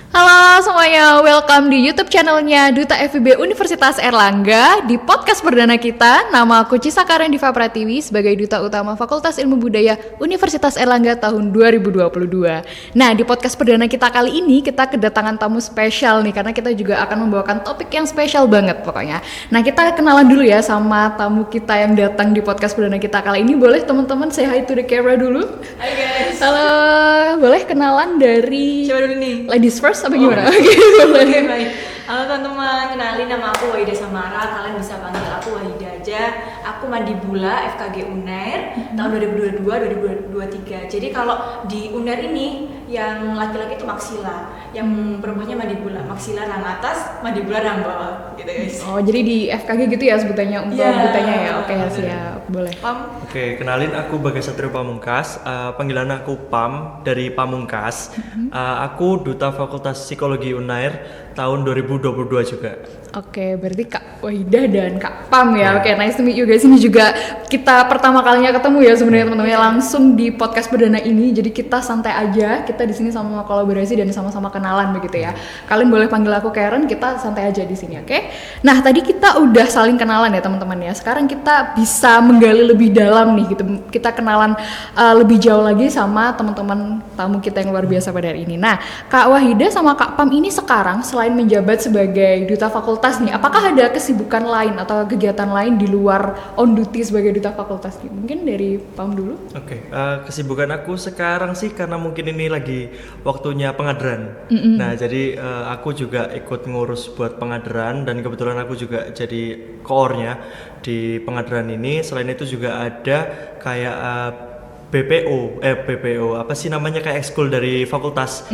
Halo semuanya, welcome di YouTube channelnya Duta FIB Universitas Airlangga. Di podcast perdana kita, nama aku Cisa Karen Diva Pratiwi sebagai Duta Utama Fakultas Ilmu Budaya Universitas Airlangga tahun 2022. Nah, di podcast perdana kita kali ini, kita kedatangan tamu spesial nih, karena kita juga akan membawakan topik yang spesial banget pokoknya. Nah, kita kenalan dulu ya sama tamu kita yang datang di podcast perdana kita kali ini. Boleh teman-teman say hi to the camera dulu? Hai guys. Halo, boleh kenalan dari... Coba dulu nih. Ladies first apa gimana? Oke, baik. Halo teman-teman, kenalin nama aku Wahida Samara. Kalian bisa panggil aku Wahida aja. Aku Mandibula FKG Unair tahun 2022-2023. Jadi kalau di Unair ini yang laki-laki itu maksila, yang perempuannya Mandibula. Maksila rang atas, Mandibula rang bawah, gitu guys. Oh, jadi di FKG gitu ya sebutannya untuk sebutannya ya. Oke, siap. Boleh. Pam. Oke, kenalin aku Bagas Satrio Pamungkas. Panggilan aku Pam dari Pamungkas. Aku Duta Fakultas Psikologi Unair tahun 2022 juga. Oke, berarti Kak Wahida dan Kak Pam ya. Oke, nice to meet you guys. Ini juga kita pertama kalinya ketemu ya sebenarnya teman-teman, langsung di podcast perdana ini. Jadi kita santai aja. Kita di sini sama kolaborasi dan sama-sama kenalan begitu ya. Kalian boleh panggil aku Karen, kita santai aja di sini, oke? Nah, tadi kita udah saling kenalan ya teman-teman ya. Sekarang kita bisa menggali lebih dalam nih gitu. Kita kenalan lebih jauh lagi sama teman-teman tamu kita yang luar biasa pada hari ini. Nah, Kak Wahida sama Kak Pam ini sekarang selain menjabat sebagai duta fakultas nih, apakah ada kesibukan lain atau kegiatan lain di luar on duty sebagai duta fakultas nih? Mungkin dari Pam dulu. Oke, kesibukan aku sekarang sih karena mungkin ini lagi waktunya pengaderan. Nah, jadi aku juga ikut ngurus buat pengaderan dan kebetulan aku juga jadi koornya di pengaderan ini. Selain itu juga ada kayak BPO apa sih namanya, kayak ekskul dari fakultas.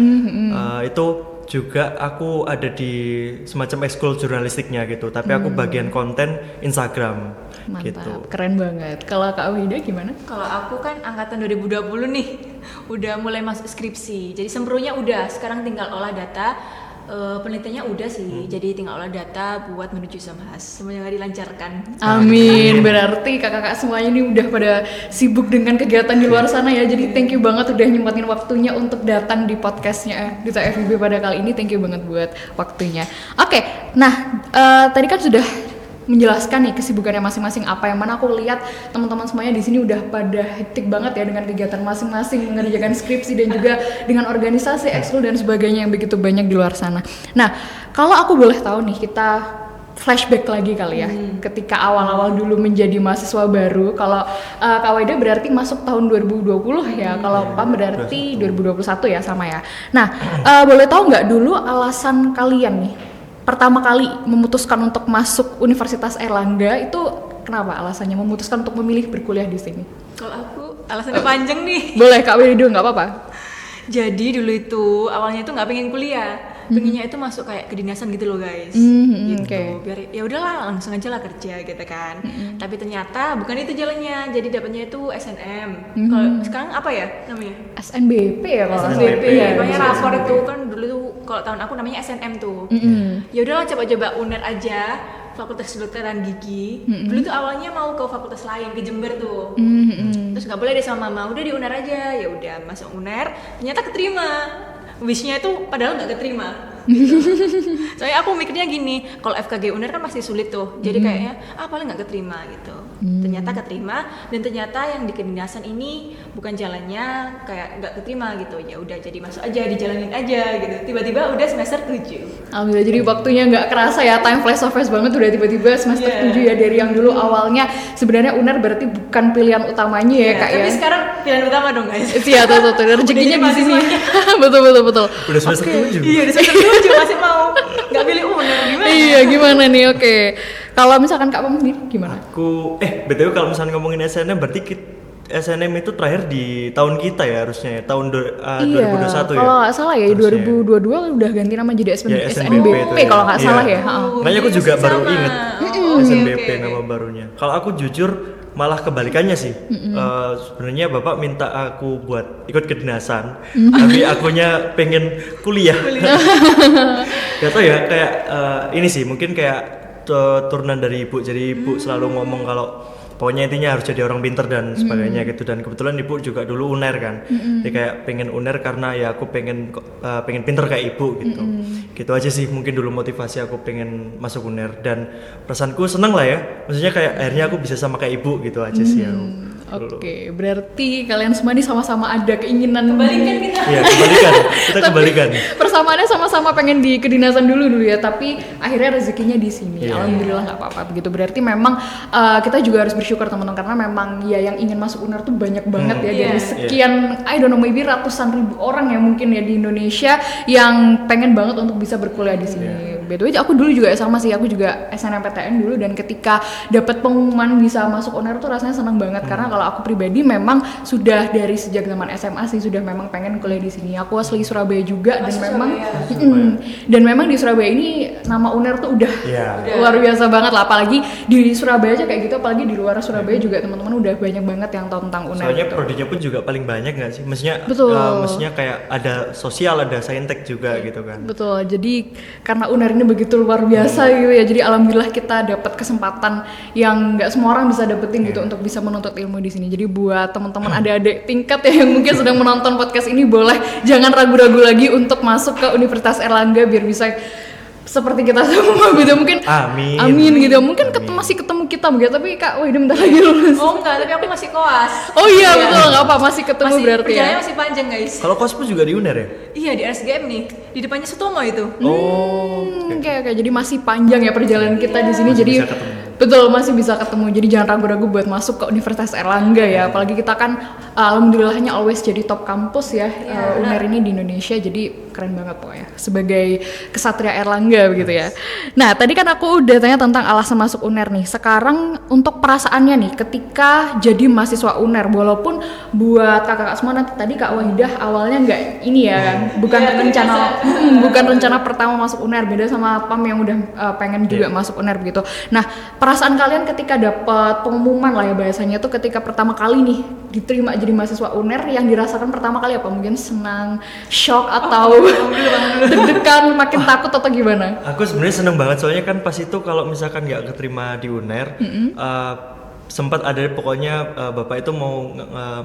Itu juga aku ada di semacam ekskul jurnalistiknya gitu, tapi aku bagian konten Instagram. Mantap, gitu. keren banget. Kalau Kak Wahida gimana? Kalau aku kan angkatan 2020 nih, udah mulai masuk skripsi. Jadi sempurnya udah, sekarang tinggal olah data. Penelitiannya udah sih, jadi tinggal olah data buat menuju Samhas. Semuanya dilancarkan. Amin. Berarti kakak-kakak semuanya ini udah pada sibuk dengan kegiatan di luar sana ya. Jadi thank you banget udah nyempetin waktunya untuk datang di podcastnya Duta FIB pada kali ini. Thank you banget buat waktunya. Oke, nah tadi kan sudah menjelaskan nih kesibukannya masing-masing apa, yang mana aku lihat teman-teman semuanya di sini udah pada hektik banget ya dengan kegiatan masing-masing, mengerjakan skripsi dan juga dengan organisasi, ekskul dan sebagainya yang begitu banyak di luar sana. Nah, kalau aku boleh tahu nih, kita flashback lagi kali ya, ketika awal-awal dulu menjadi mahasiswa baru. Kalau Kak Wahida berarti masuk tahun 2020 ya, kalau Pam berarti 2021 ya, sama ya. Nah, boleh tahu nggak dulu alasan kalian nih pertama kali memutuskan untuk masuk Universitas Airlangga itu kenapa alasannya memutuskan untuk memilih berkuliah di sini? Kalau aku alasannya panjang nih. Boleh Kak Wahida, nggak apa-apa. Jadi dulu itu awalnya itu nggak pengen kuliah, pengennya itu masuk kayak kedinasan gitu loh guys, gitu. Biar ya udahlah langsung aja lah kerja gitu kan. Tapi ternyata bukan itu jalannya, jadi dapatnya itu SNM. Kalau sekarang apa ya namanya? SNBP ya kalau SNBP ya. banyak rapor itu kan dulu tuh, kalau tahun aku namanya SNM tuh. Ya udahlah coba-coba Unair aja. Fakultas Kedokteran Gigi. Dulu tuh awalnya mau ke fakultas lain, ke Jember tuh. Terus nggak boleh deh sama mama, udah di Unair aja. Ya udah masuk Unair, ternyata keterima. Wishnya itu padahal nggak keterima. Gitu. Soalnya aku mikirnya gini, kalau FKG Unair kan pasti sulit tuh. Jadi kayaknya paling nggak keterima gitu. Ternyata keterima, dan ternyata yang di kedinasan ini bukan jalannya, kayak nggak keterima gitu. Ya udah jadi masuk aja, dijalanin aja gitu. Tiba-tiba udah semester 7. Alhamdulillah, jadi waktunya nggak kerasa ya, time flash so fast banget udah tiba-tiba semester 7 ya, dari yang dulu awalnya sebenarnya Unair berarti bukan pilihan utamanya ya Kak ya. Tapi sekarang pilihan utama dong guys. Iya tuh rezekinya di sini. betul. Udah semester 7. Iya, di semester 7 masih mau nggak pilih Unair gimana? Iya, gimana nih? Oke. Kalau misalkan Kak Pam sendiri gimana? Aku BTW kalau misalnya ngomongin SNM berarti SNM itu terakhir di tahun kita ya harusnya ya, tahun 2021 ya. Kalau nggak salah ya, 2022 udah ganti nama jadi SNBP itu kalau nggak salah ya. Makanya aku juga baru inget SNBP oke. nama barunya. Kalau aku jujur malah kebalikannya sih. Sebenarnya bapak minta aku buat ikut kedinasan, tapi akunya pengen kuliah. Gak tau ya, kayak ini sih mungkin kayak turunan dari ibu. Jadi ibu selalu ngomong kalau pokoknya intinya harus jadi orang pinter dan sebagainya gitu. Dan kebetulan ibu juga dulu UNER kan, jadi kayak pengen UNER karena ya aku pengen pinter kayak ibu gitu. Gitu aja sih mungkin dulu motivasi aku pengen masuk UNER, dan perasaanku seneng lah ya, maksudnya kayak akhirnya aku bisa sama kayak ibu gitu aja sih ya. Oke, berarti kalian semua nih sama-sama ada keinginan Kebalikan kita. Iya, kita kebalikan. Persamaannya sama-sama pengen di kedinasan dulu ya, tapi akhirnya rezekinya di sini. Iya. Alhamdulillah nggak apa-apa begitu. Berarti memang kita juga harus bersyukur teman-teman, karena memang ya yang ingin masuk UNER tuh banyak banget ya, dari sekian I don't know maybe ratusan ribu orang ya mungkin ya di Indonesia yang pengen banget untuk bisa berkuliah di sini. By the way, aku dulu juga sama sih, aku juga SNMPTN dulu, dan ketika dapat pengumuman bisa masuk UNER tuh rasanya senang banget, karena kalau aku pribadi memang sudah dari sejak zaman SMA sih sudah memang pengen kuliah di sini. Aku asli Surabaya juga, dan memang dan memang di Surabaya ini nama UNER tuh udah luar biasa banget lah, apalagi di Surabaya aja kayak gitu, apalagi di luar Surabaya juga teman-teman udah banyak banget yang tahu tentang UNER. Soalnya gitu. prodinya pun juga paling banyak nggak sih? Maksudnya kayak ada sosial, ada saintek juga gitu kan. Betul, jadi karena UNER ini begitu luar biasa gitu ya, jadi alhamdulillah kita dapat kesempatan yang nggak semua orang bisa dapetin gitu untuk bisa menuntut ilmu di sini. Jadi buat teman-teman adik-adik tingkat ya yang mungkin sedang menonton podcast ini, boleh jangan ragu-ragu lagi untuk masuk ke Universitas Airlangga biar bisa seperti kita semua gitu, mungkin amin gitu, mungkin masih ketemu kita begitu, tapi Kak Wahida bentar lagi lulus. Oh enggak, tapi aku masih koas. Oh iya betul, nggak apa, masih ketemu berarti ya. Perjalanannya masih panjang guys. Kalau kospu juga di UNER ya? Iya di RSGM nih, di depannya Sutomo itu. Oke, jadi masih panjang ya perjalanan kita di sini, Masih jadi bisa ketemu. betul masih bisa ketemu. Jadi jangan ragu-ragu buat masuk ke Universitas Airlangga ya, apalagi kita kan alhamdulillahnya always jadi top kampus ya, UNER ini di Indonesia, jadi keren banget pokoknya sebagai kesatria Airlangga begitu ya. Nah tadi kan aku udah tanya tentang alasan masuk UNER nih, sekarang untuk perasaannya nih ketika jadi mahasiswa UNER, walaupun buat kakak-kakak semua nanti tadi Kak Wahidah awalnya nggak ini ya kan, bukan rencana pertama masuk UNER, beda sama Pam yang udah pengen juga masuk UNER begitu. Nah perasaan kalian ketika dapat pengumuman lah ya bahasanya tuh, ketika pertama kali nih diterima jadi mahasiswa UNER, yang dirasakan pertama kali apa? Mungkin senang, shock, atau deg-degan, makin takut atau gimana? Aku sebenarnya seneng banget, soalnya kan pas itu kalau misalkan nggak keterima di UNER, sempat ada pokoknya bapak itu mau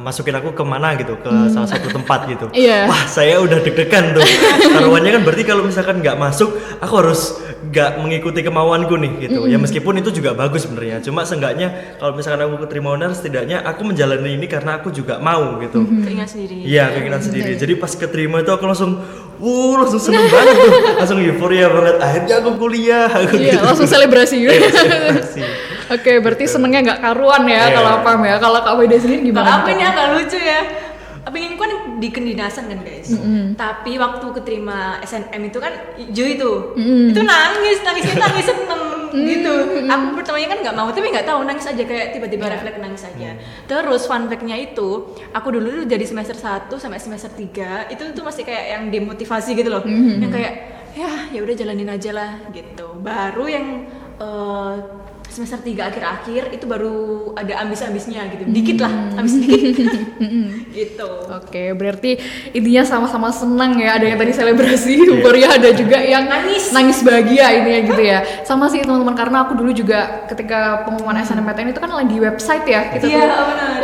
masukin aku kemana gitu, ke salah satu tempat gitu. Wah saya udah deg-degan tuh. Taruhannya kan berarti kalau misalkan nggak masuk, aku harus nggak mengikuti kemauanku nih gitu. Ya meskipun itu juga bagus sebenarnya, cuma seenggaknya kalau misalkan aku keterima UNER, setidaknya aku menjalani ini karena aku juga mau gitu. Keinginan sendiri. Iya, keinginan sendiri. Jadi pas keterima itu aku langsung seneng banget tuh, langsung euforia banget. Akhirnya aku kuliah. Langsung selebrasi. Selebrasi. Oke, berarti senengnya nggak karuan ya kalau Pam ya. Kalau Kak Wahidah sendiri gimana? Kalau aku ini agak lucu ya. Pengen kan di kedinasan kan guys. Tapi waktu keterima SNM itu kan hijau itu nangis seneng gitu. Aku pertamanya kan nggak mau, tapi nggak tahu nangis aja, kayak tiba-tiba refleks nangis aja. Terus fun fact-nya itu, aku dulu tuh dari semester 1 sampai semester 3 itu tuh masih kayak yang demotivasi gitu loh. Yang kayak ya udah jalanin aja lah gitu. Baru yang semester 3 akhir-akhir itu baru ada ambis-ambisnya gitu, dikit lah, ambis dikit gitu. Oke, berarti intinya sama-sama senang ya, ada yang tadi selebrasi, euforia, ada juga yang nangis bahagia intinya gitu ya. Sama sih teman-teman, karena aku dulu juga ketika pengumuman SNMPTN itu kan lagi website ya, kita tuh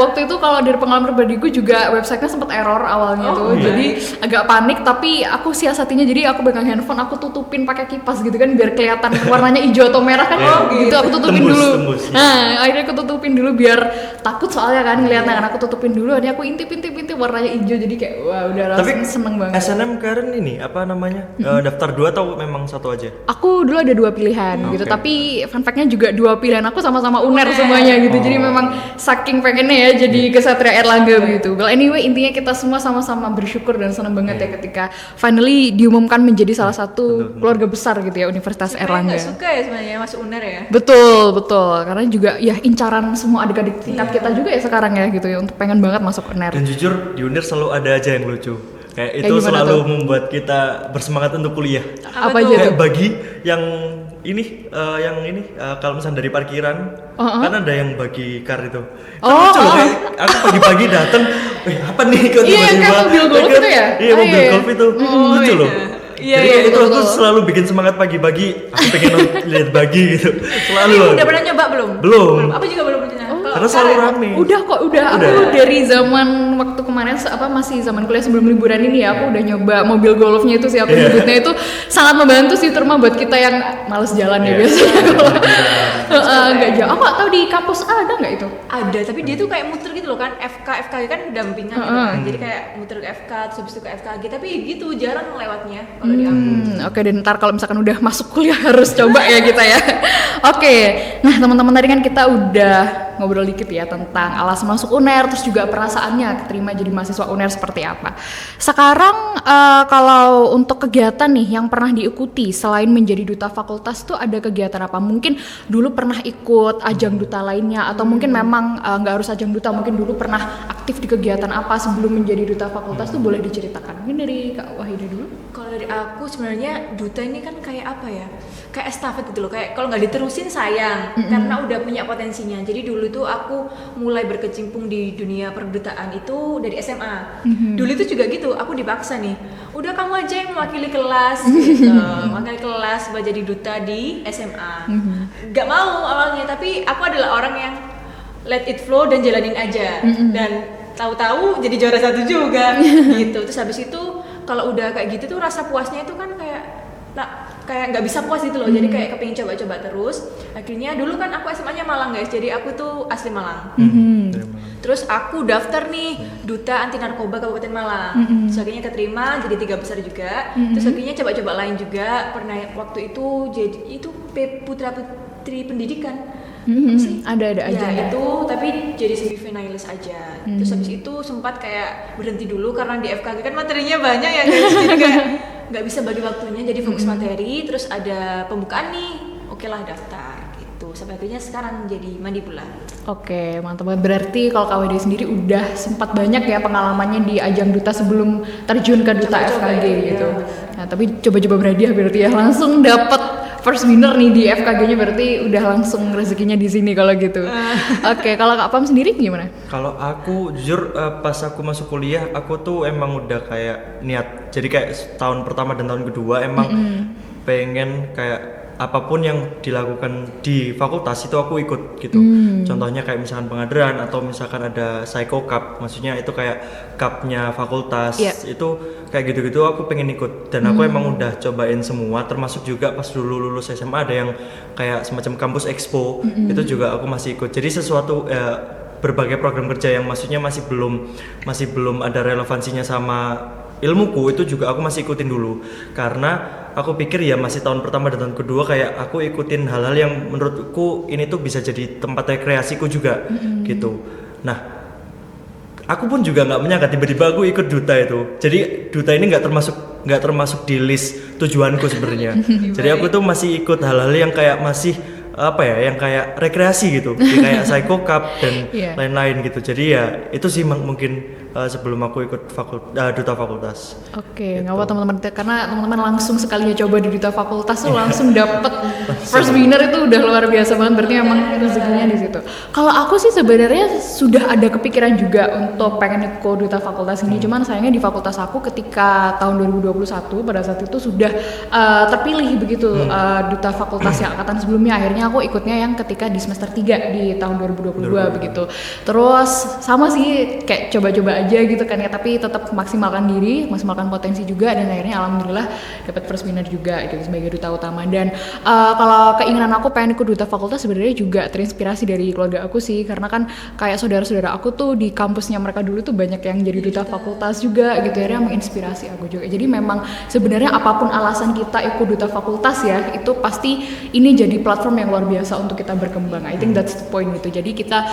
waktu itu kalau dari pengalaman pribadiku juga websitenya sempat error awalnya jadi agak panik, tapi aku siasatinya jadi aku pegang handphone, aku tutupin pakai kipas gitu kan biar kelihatan warnanya hijau atau merah kan, gitu aku tutupin dulu. Nah, akhirnya aku tutupin dulu biar takut soalnya kan ngeliatnya kan, aku tutupin dulu, akhirnya aku intip warnanya hijau, jadi kayak wah udah rasanya seneng banget. SNM kemarin ini apa namanya? Daftar 2 atau memang satu aja? Aku dulu ada 2 pilihan gitu, tapi fun fact-nya juga 2 pilihan aku sama-sama UNER semuanya gitu. Jadi memang saking pengennya ya jadi kesatria Airlangga begitu. Well anyway, intinya kita semua sama-sama bersyukur dan senang banget ya ketika finally diumumkan menjadi salah satu keluarga besar gitu ya Universitas Airlangga. Nggak suka ya sebenarnya masuk UNER ya. Betul, karena juga ya incaran semua adik-adik tingkat kita juga ya sekarang ya gitu ya, untuk pengen banget masuk UNER. Dan jujur di UNER selalu ada aja yang lucu. Kayak itu selalu membuat kita bersemangat untuk kuliah. Apa aja tuh? Bagi yang ini kalau misalnya dari parkiran kan ada yang bagi kar itu. Lucu loh, kayak aku pagi-pagi datang, apa nih kok tiba-tiba? Iya, kayak mobil golf itu ya? Iya, mobil golf itu. Lucu loh. Jadi itu aku selalu bikin semangat pagi-pagi. Aku pengen lihat bagi gitu. Selalu. Udah pernah nyoba belum? Belum. Aku juga belum pernah. Karena selalu rame. Udah. Aku dari zaman waktu kemarin masih zaman kuliah sebelum liburan ini ya, aku udah nyoba mobil golfnya itu sih, aku nyebutnya itu sangat membantu sih, terutama buat kita yang males jalan ya biasanya. Nggak jauh. Aku nggak tahu di kampus ada nggak itu? Ada, tapi dia tuh kayak muter gitu loh kan, FKG kan dampingan gitu kan, jadi kayak muter ke FK terus habis itu ke FKG, tapi gitu jarang lewatnya kalau di aku. Oke, dan ntar kalau misalkan udah masuk kuliah harus coba ya kita ya. Oke, nah teman-teman tadi kan kita udah ngobrol dikit ya tentang alasan masuk UNER, terus juga perasaannya keterima jadi mahasiswa UNER seperti apa. Sekarang kalau untuk kegiatan nih yang pernah diikuti selain menjadi duta fakultas tuh ada kegiatan apa? Mungkin dulu pernah ikut ajang duta lainnya, atau mungkin memang nggak harus ajang duta, mungkin dulu pernah aktif di kegiatan apa sebelum menjadi duta fakultas tuh, boleh diceritakan. Mungkin dari Kak Wahida dulu. Kalau dari aku sebenarnya duta ini kan kayak apa ya? Kayak estafet gitu loh. Kayak kalau nggak diterusin sayang, karena udah punya potensinya. Jadi dulu tuh aku mulai berkecimpung di dunia perdutaan itu dari SMA. Dulu itu juga gitu, aku dipaksa nih. Udah kamu aja yang mewakili kelas, gitu. Mewakili kelas buat jadi duta di SMA. Gak mau awalnya, tapi aku adalah orang yang let it flow dan jalanin aja. Dan tahu-tahu jadi juara 1 juga gitu. Terus habis itu kalau udah kayak gitu tuh rasa puasnya itu kan kayak nggak bisa puas gitu loh. Jadi kayak kepengin coba-coba terus. Akhirnya dulu kan aku SMA-nya Malang guys, jadi aku tuh asli Malang. Terus aku daftar nih duta anti narkoba Kabupaten Malang. Terus akhirnya keterima jadi 3 besar juga. Terus akhirnya coba-coba lain juga. Pernah waktu itu jadi itu Putra Putri Pendidikan. Ada aja ya itu, tapi jadi semifinalis aja. Terus habis itu sempat kayak berhenti dulu karena di FKG kan materinya banyak ya guys, jadi kayak nggak bisa bagi waktunya, jadi fokus materi. Terus ada pembukaan nih, oke lah daftar gitu, sampai akhirnya sekarang jadi mandi bulan. Oke, mantap banget. Berarti kalau Kak Wahida sendiri udah sempat banyak ya pengalamannya di ajang duta sebelum terjun ke duta FKG gitu. Nah, tapi coba-coba berhadiah berarti ya, langsung dapat first winner nih di FKG-nya, berarti udah langsung rezekinya di sini kalau gitu. Oke, kalau Kak Pam sendiri gimana? Kalau aku jujur pas aku masuk kuliah, aku tuh emang udah kayak niat. Jadi kayak tahun pertama dan tahun kedua emang pengen kayak apapun yang dilakukan di fakultas itu aku ikut gitu. Contohnya kayak misalkan pengaderan atau misalkan ada Psycho Cup, maksudnya itu kayak cupnya fakultas, itu kayak gitu-gitu aku pengen ikut. Dan aku emang udah cobain semua, termasuk juga pas dulu lulus SMA ada yang kayak semacam kampus expo, itu juga aku masih ikut. Jadi sesuatu berbagai program kerja yang maksudnya masih belum ada relevansinya sama ilmuku, itu juga aku masih ikutin dulu, karena aku pikir ya masih tahun pertama dan tahun kedua kayak aku ikutin hal-hal yang menurutku ini tuh bisa jadi tempat rekreasiku juga gitu. Nah, aku pun juga nggak menyangka tiba-tiba aku ikut duta itu. Jadi duta ini nggak termasuk di list tujuanku sebenarnya. Jadi aku tuh masih ikut hal-hal yang kayak masih yang kayak rekreasi gitu, kayak Psycho Cup dan lain-lain gitu. Jadi ya itu sih mungkin sebelum aku ikut duta fakultas. Oke, nggak apa teman-teman, karena teman-teman langsung sekalinya coba di duta fakultas tuh langsung dapet first winner, itu udah luar biasa banget, berarti emang rezekinya di situ. Kalau aku sih sebenarnya sudah ada kepikiran juga untuk pengen ikut duta fakultas ini, cuman sayangnya di fakultas aku ketika tahun 2021 pada saat itu sudah terpilih begitu duta fakultas yang angkatan sebelumnya. Akhirnya aku ikutnya yang ketika di semester 3 di tahun 2022 begitu. Terus sama sih kayak coba-coba aja gitu kan ya, tapi tetap maksimalkan diri, maksimalkan potensi juga, dan akhirnya alhamdulillah dapat first winner juga gitu sebagai duta utama. Dan kalau keinginan aku pengen ikut duta fakultas sebenarnya juga terinspirasi dari keluarga aku sih, karena kan kayak saudara-saudara aku tuh di kampusnya mereka dulu tuh banyak yang jadi duta fakultas juga gitu, akhirnya menginspirasi aku juga. Jadi memang sebenarnya apapun alasan kita ikut duta fakultas ya, itu pasti ini jadi platform yang luar biasa untuk kita berkembang. I think that's the point gitu. Jadi kita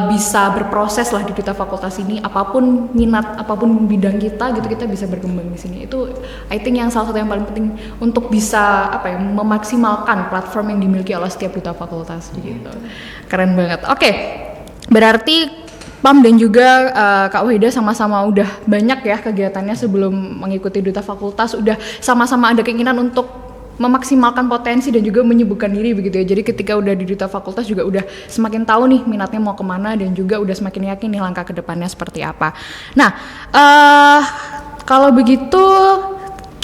bisa berproses lah di duta fakultas ini, apapun minat, apapun bidang kita gitu, kita bisa berkembang di sini. Itu I think yang salah satu yang paling penting untuk bisa memaksimalkan platform yang dimiliki oleh setiap duta fakultas gitu. Keren banget. Oke. Berarti Pam dan juga Kak Wahida sama-sama udah banyak ya kegiatannya sebelum mengikuti duta fakultas, udah sama-sama ada keinginan untuk memaksimalkan potensi dan juga menyibukkan diri begitu ya. Jadi ketika udah di duta fakultas juga udah semakin tahu nih minatnya mau kemana, dan juga udah semakin yakin nih langkah kedepannya seperti apa. Nah, kalau begitu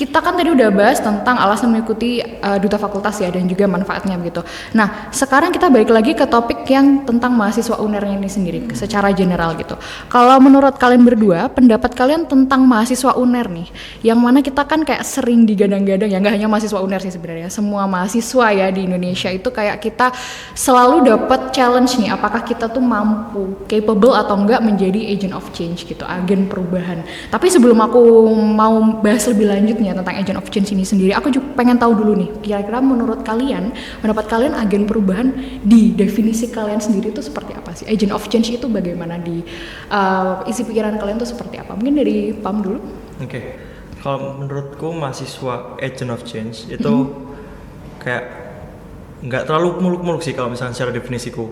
kita kan tadi udah bahas tentang alasan mengikuti duta fakultas ya dan juga manfaatnya begitu. Nah, sekarang kita balik lagi ke topik yang tentang mahasiswa UNER ini sendiri secara general gitu. Kalau menurut kalian berdua, pendapat kalian tentang mahasiswa UNER nih, yang mana kita kan kayak sering digadang-gadang ya, nggak hanya mahasiswa UNER sih sebenarnya, semua mahasiswa ya di Indonesia itu kayak kita selalu dapat challenge nih, apakah kita tuh mampu, capable atau enggak menjadi agent of change gitu, agen perubahan. Tapi sebelum aku mau bahas lebih lanjutnya tentang agent of change ini sendiri, aku juga pengen tahu dulu nih, kira-kira menurut kalian, pendapat kalian agen perubahan di definisi kalian sendiri itu seperti apa sih? Agent of change itu bagaimana di isi pikiran kalian tuh seperti apa? Mungkin dari Pam dulu. Oke. Kalau menurutku mahasiswa agent of change itu kayak nggak terlalu muluk-muluk sih kalau misalnya secara definisiku.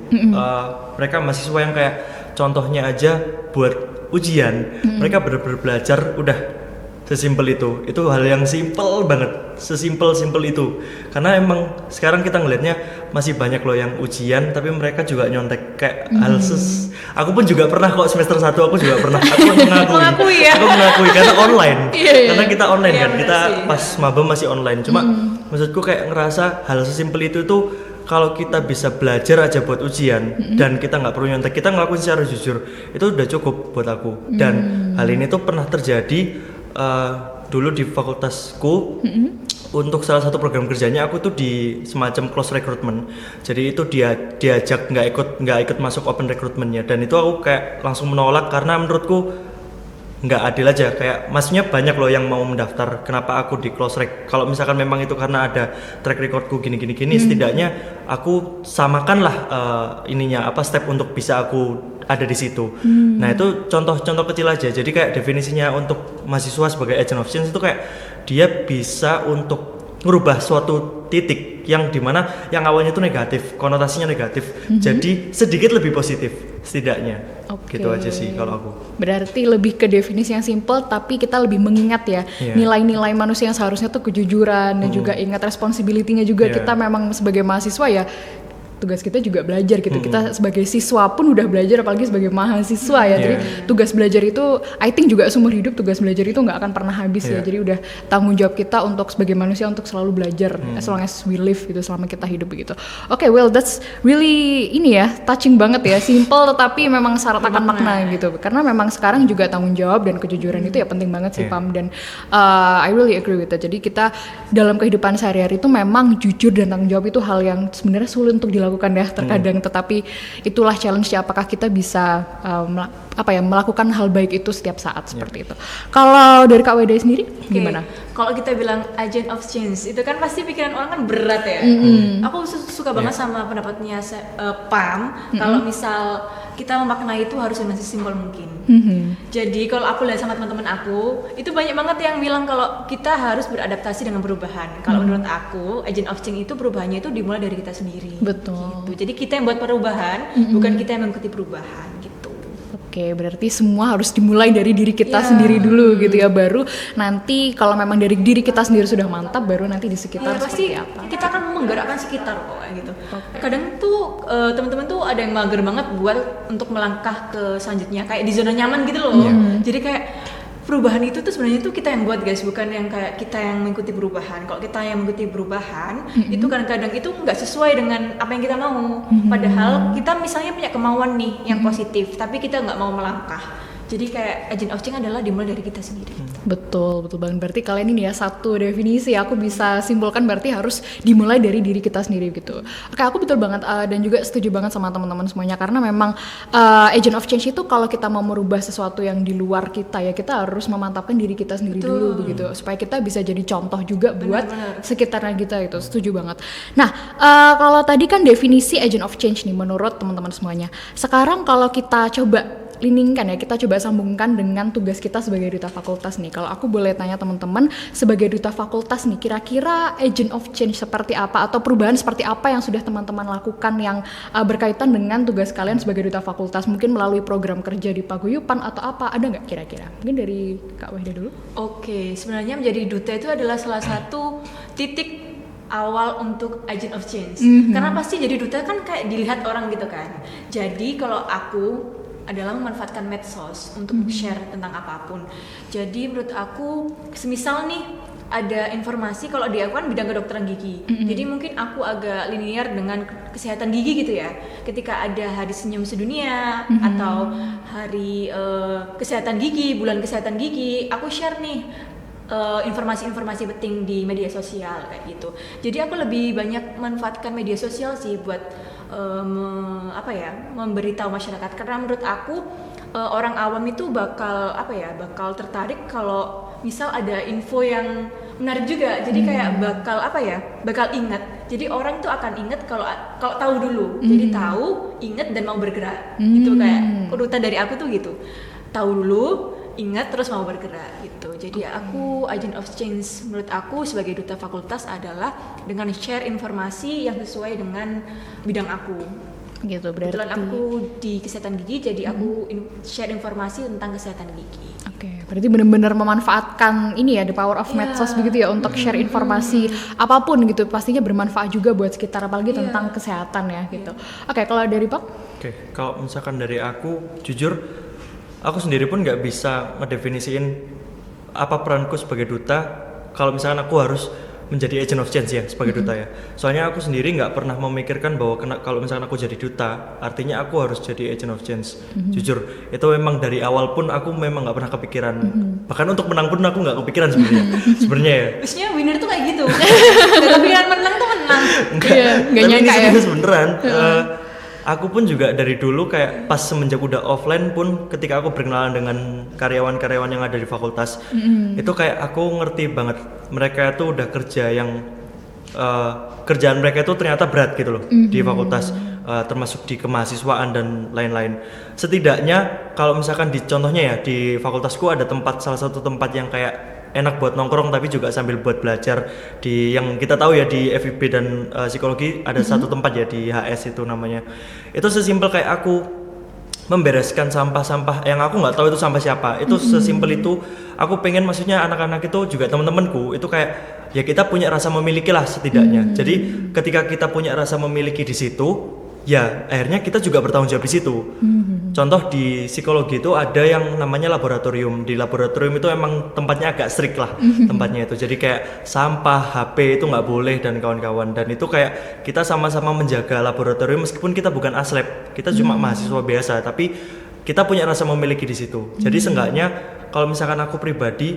Mereka mahasiswa yang kayak contohnya aja buat ujian, mereka benar-benar belajar udah sesimpel itu hal yang simpel banget, sesimpel itu. Karena emang sekarang kita ngelihatnya masih banyak loh yang ujian tapi mereka juga nyontek kayak aku pun juga pernah kok semester 1 aku juga pernah, aku mengakui ya? Aku mengakui karena online. Karena kita online Iya, kan, kita sih. pas maba masih online. Cuma maksudku kayak ngerasa hal sesimpel itu tuh kalau kita bisa belajar aja buat ujian dan kita nggak perlu nyontek, kita ngelakuin secara jujur, itu udah cukup buat aku. Dan hal ini tuh pernah terjadi dulu di fakultasku. Untuk salah satu program kerjanya aku tuh di semacam close recruitment. Jadi itu dia diajak nggak ikut masuk open recruitmentnya, dan itu aku kayak langsung menolak karena menurutku nggak adil aja. Kayak maksudnya banyak loh yang mau mendaftar, kenapa aku di close rec? Kalau misalkan memang itu karena ada track recordku gini setidaknya aku samakanlah step untuk bisa aku ada di situ. Nah, itu contoh kecil aja. Jadi kayak definisinya untuk mahasiswa sebagai agent of change itu kayak dia bisa untuk merubah suatu titik yang dimana yang awalnya itu negatif, konotasinya negatif, jadi sedikit lebih positif setidaknya. Gitu aja sih kalau aku. Berarti lebih ke definisi yang simple, tapi kita lebih mengingat ya nilai-nilai manusia yang seharusnya tuh kejujuran dan juga ingat responsibility-nya juga. Kita memang sebagai mahasiswa ya tugas kita juga belajar gitu. Kita sebagai siswa pun udah belajar, apalagi sebagai mahasiswa ya. Jadi tugas belajar itu I think juga seumur hidup tugas belajar itu nggak akan pernah habis ya. Jadi udah tanggung jawab kita untuk sebagai manusia untuk selalu belajar as long as we live gitu, selama kita hidup begitu. Oke, well that's really ini ya, touching banget ya. Simple tetapi memang syarat akan makna gitu. Karena memang sekarang juga tanggung jawab dan kejujuran itu ya penting banget sih Pam, dan I really agree with that. Jadi kita dalam kehidupan sehari-hari itu memang jujur dan tanggung jawab itu hal yang sebenarnya sulit untuk dilakukan ya terkadang, tetapi itulah challenge ya, apakah kita bisa melakukan hal baik itu setiap saat seperti itu. Kalau dari Kak Weda sendiri gimana? Kalau kita bilang agent of change itu kan pasti pikiran orang kan berat ya. Aku suka banget sama pendapatnya Pam. Kalau misal kita memaknai itu harus dengan sesimpel mungkin. Jadi kalau aku lihat sama teman-teman aku, itu banyak banget yang bilang kalau kita harus beradaptasi dengan perubahan. Kalau menurut aku, agent of change itu perubahannya itu dimulai dari kita sendiri. Betul. Gitu. Jadi kita yang buat perubahan, bukan kita yang mengikuti perubahan gitu. Oke, berarti semua harus dimulai dari diri kita sendiri dulu gitu ya, baru nanti kalau memang dari diri kita sendiri sudah mantap, baru nanti di sekitar pasti seperti apa. kita akan menggerakkan sekitar kok kayak gitu. Kadang tuh teman-teman tuh ada yang mager banget buat untuk melangkah ke selanjutnya, kayak di zona nyaman gitu loh. Jadi kayak perubahan itu tuh sebenarnya tuh kita yang buat guys, bukan yang kayak kita yang mengikuti perubahan. Kalau kita yang mengikuti perubahan, itu kadang-kadang itu nggak sesuai dengan apa yang kita mau. Padahal kita misalnya punya kemauan nih yang positif, tapi kita nggak mau melangkah. Jadi kayak agent of change adalah dimulai dari kita sendiri. Betul banget. Berarti kalian ini ya satu definisi aku bisa simpulkan, berarti harus dimulai dari diri kita sendiri gitu. Oke, aku betul banget dan juga setuju banget sama teman-teman semuanya, karena memang agent of change itu kalau kita mau merubah sesuatu yang di luar kita ya, kita harus memantapkan diri kita sendiri dulu begitu, supaya kita bisa jadi contoh juga buat sekitarnya kita itu. Setuju banget. Nah, kalau tadi kan definisi agent of change nih menurut teman-teman semuanya. Sekarang kalau kita coba liningkan ya, kita coba sambungkan dengan tugas kita sebagai duta fakultas nih. Kalau aku boleh tanya teman-teman, sebagai duta fakultas nih, kira-kira agent of change seperti apa atau perubahan seperti apa yang sudah teman-teman lakukan yang berkaitan dengan tugas kalian sebagai duta fakultas? Mungkin melalui program kerja di paguyuban atau apa, ada nggak kira-kira? Mungkin dari Kak Wahida dulu. Oke, sebenarnya menjadi duta itu adalah salah satu titik awal untuk agent of change. Karena pasti jadi duta kan kayak dilihat orang gitu kan. Jadi kalau aku adalah memanfaatkan medsos untuk share tentang apapun. Jadi menurut aku, semisal nih ada informasi kalau di aku kan bidang kedokteran gigi. Jadi mungkin aku agak linear dengan kesehatan gigi gitu ya. Ketika ada hari senyum sedunia atau hari kesehatan gigi, bulan kesehatan gigi, aku share nih informasi-informasi penting di media sosial kayak gitu. Jadi aku lebih banyak manfaatkan media sosial sih buat memberitahu masyarakat, karena menurut aku orang awam itu bakal tertarik kalau misal ada info yang menarik juga. Jadi kayak bakal ingat. Jadi orang tuh akan ingat kalau tahu dulu. Jadi tahu, ingat dan mau bergerak. Gitu kayak urutan dari aku tuh gitu. Tahu dulu, ingat terus mau bergerak gitu. Jadi aku agent of change menurut aku sebagai duta fakultas adalah dengan share informasi yang sesuai dengan bidang aku. Gitu berarti. Kebetulan aku di kesehatan gigi, jadi aku share informasi tentang kesehatan gigi. Oke, berarti benar-benar memanfaatkan ini ya, the power of medsos begitu ya, untuk share informasi apapun gitu, pastinya bermanfaat juga buat sekitar, apalagi tentang kesehatan ya gitu. Oke, kalau dari Pak? Oke, kalau misalkan dari aku, jujur aku sendiri pun nggak bisa ngedefinisiin apa peranku sebagai duta kalau misalkan aku harus menjadi agent of change ya sebagai duta ya. Soalnya aku sendiri nggak pernah memikirkan bahwa kalau misalkan aku jadi duta, artinya aku harus jadi agent of change. Jujur, itu memang dari awal pun aku memang nggak pernah kepikiran. Bahkan untuk menang pun aku nggak kepikiran sebenarnya. Sebenarnya ya. Biasanya winner tuh kayak gitu. Gak kepikiran menang tuh menang. Nggak Tapi nyangka ini ya. serius beneran. Aku pun juga dari dulu kayak pas semenjak udah offline pun, ketika aku berkenalan dengan karyawan-karyawan yang ada di fakultas, itu kayak aku ngerti banget mereka itu udah kerja yang kerjaan mereka itu ternyata berat gitu loh di fakultas, termasuk di kemahasiswaan dan lain-lain. Setidaknya kalau misalkan di contohnya ya di fakultasku ada salah satu tempat yang kayak enak buat nongkrong tapi juga sambil buat belajar. Di yang kita tahu ya di FIB dan psikologi ada satu tempat ya di HS itu namanya. Itu sesimpel kayak aku membereskan sampah-sampah yang aku nggak tahu itu sampah siapa. Itu sesimpel itu. Aku pengen maksudnya anak-anak itu juga teman-temanku itu kayak ya kita punya rasa memiliki lah setidaknya. Jadi ketika kita punya rasa memiliki di situ, ya akhirnya kita juga bertanggung jawab di situ. Contoh di psikologi itu ada yang namanya laboratorium. Di laboratorium itu emang tempatnya agak strict lah tempatnya itu. Jadi kayak sampah, HP itu nggak boleh dan kawan-kawan. Dan itu kayak kita sama-sama menjaga laboratorium meskipun kita bukan aslab, kita cuma mahasiswa biasa. Tapi kita punya rasa memiliki di situ. Jadi seenggaknya kalau misalkan aku pribadi,